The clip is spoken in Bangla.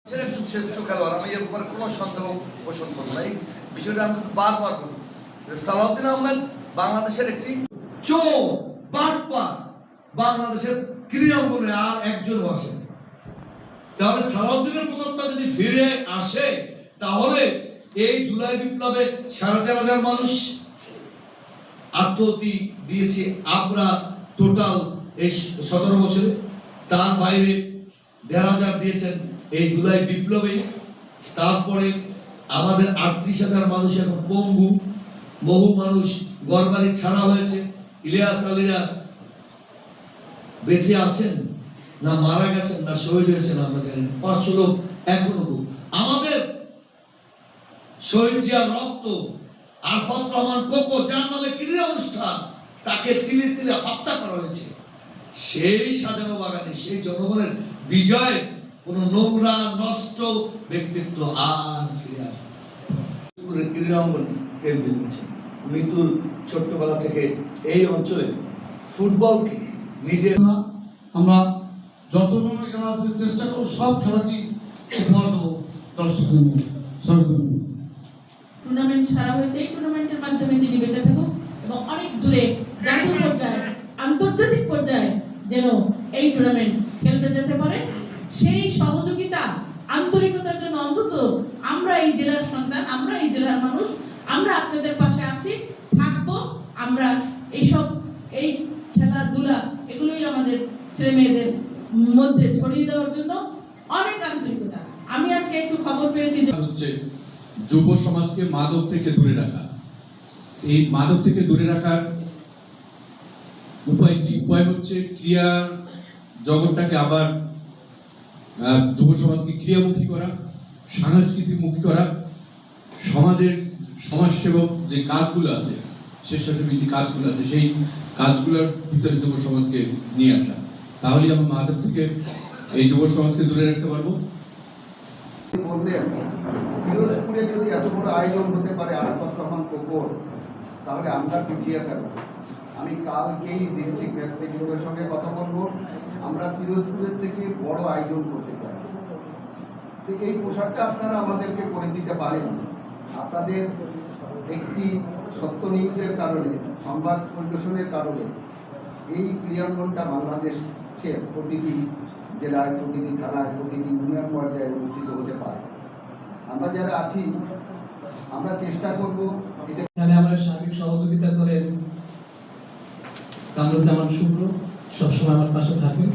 একজন শ্রেষ্ঠ খেলোয়াড়, আমি এর ব্যাপারে কোনো সন্দেহ পোষণ করবো না। এই বিষয়টা আমি বারবার বলবো, সালাউদ্দিন আহমেদ বাংলাদেশের একটি চোর বাটপার, বাংলাদেশের ক্রীড়াঙ্গনে আর একজনও আসে। তাহলে সালাউদ্দিনের প্রদত্তা যদি ফিরে আসে, তাহলে এই জুলাই বিপ্লবে 4,500 মানুষ আত্মহতি দিয়েছে আমরা টোটাল এই 17 বছরে। তার বাইরে 1,500 দিয়েছেন এই জুলাই বিপ্লবে। তারপরে আমাদের 38,000 মানুষ এখন পঙ্গু, বহু মানুষ ঘরবাড়ি ছাড়া হয়েছে। ইলিয়াস আলীরা বেঁচে আছেন না মারা গেছেন না শহীদ হয়েছেন আমরা জানি না। 500 লোক এখনো আমাদের শহীদ জিয়ার রক্ত, আরফাত রহমান কোকো যার নামে ক্রীড়া অনুষ্ঠান, তাকে তিলে তিলে হত্যা করা হয়েছে। সেই সাজানো বাগানে সেই জনগণের বিজয় কোন নোংরা নষ্ট ব্যক্তিত্ব আর ফিরে আসবে। ক্রীড়া অঙ্গনে কেউ বেরিয়েছে। মৃত্যুর ছোট্টবেলা থেকে এই অঞ্চলে ফুটবলকে নিজের আমরা যত খেলা আছে চেষ্টা করবো সব খেলাকেই উপহার দেবো দর্শকদের টুর্নামেন্ট সারা হয়েছে। এই টুর্নামেন্টের মাধ্যমে তিনি বেঁচে থাকুক এবং অনেক দূরে জাতীয় পর্যায়ে আন্তর্জাতিক পর্যায়ে যেন এই টুর্নামেন্ট খেলতে যেতে পারে। সেই সহযোগিতা আন্তরিকতার জন্য অন্তত আমরা এই জেলার সন্তান, আমরা এই জেলার মানুষ, আমরা আপনাদের পাশে আছি, থাকবো। আমরা এইসব এই খেলাধুলা এগুলোই আমাদের ছেলে মেয়েদের মধ্যে ছড়িয়ে দেওয়ার জন্য অনেক আন্তরিকতা। আমি আজকে একটু খবর পেয়েছি যে হচ্ছে যুব সমাজকে মাদক থেকে দূরে রাখা। এই মাদক থেকে দূরে রাখার উপায় কি? উপায় হচ্ছে ক্রিয়া জগৎটাকে আবার যুব সমাজকে ক্রিয়ামুখী করা, সাংস্কৃতিকমুখী করা, সমাজের সমাজসেবক যে কাজগুলো আছে, স্বেচ্ছাসেবী যে কাজগুলো আছে, সেই কাজগুলোর ভিতরে যুব সমাজকে নিয়ে আসা। তাহলেই আমরা মাদক থেকে এই যুব সমাজকে দূরে রাখতে পারবো। পিরোজপুরে যদি এত বড় আয়োজন হতে পারে আরফাত রহমান কোকোর, তাহলে আমরা পিছিয়ে কেন? আমি কালকেই ডিস্ট্রিক্ট নেতৃবৃন্দের সঙ্গে কথা বলবো। আমরা পিরোজপুরের থেকে বড় আয়োজন করতে চাই। এই পোশাকটা আপনারা আমাদেরকে করে দিতে পারেন। আপনাদের একটি সত্য নিউজের কারণে, সংবাদ পরিবেশনের কারণে এই ক্রীড়াঙ্গনটা বাংলাদেশের প্রতিটি জেলায়, প্রতিটি থানায়, প্রতিটি ইউনিয়ন পর্যায়ে অনুষ্ঠিত হতে পারে। আমরা যারা আছি আমরা চেষ্টা করব। এখানে আমরা সার্বিক সহযোগিতা করেন কামরুজ্জামান শুক্র, সবসময় আমার পাশে থাকেন।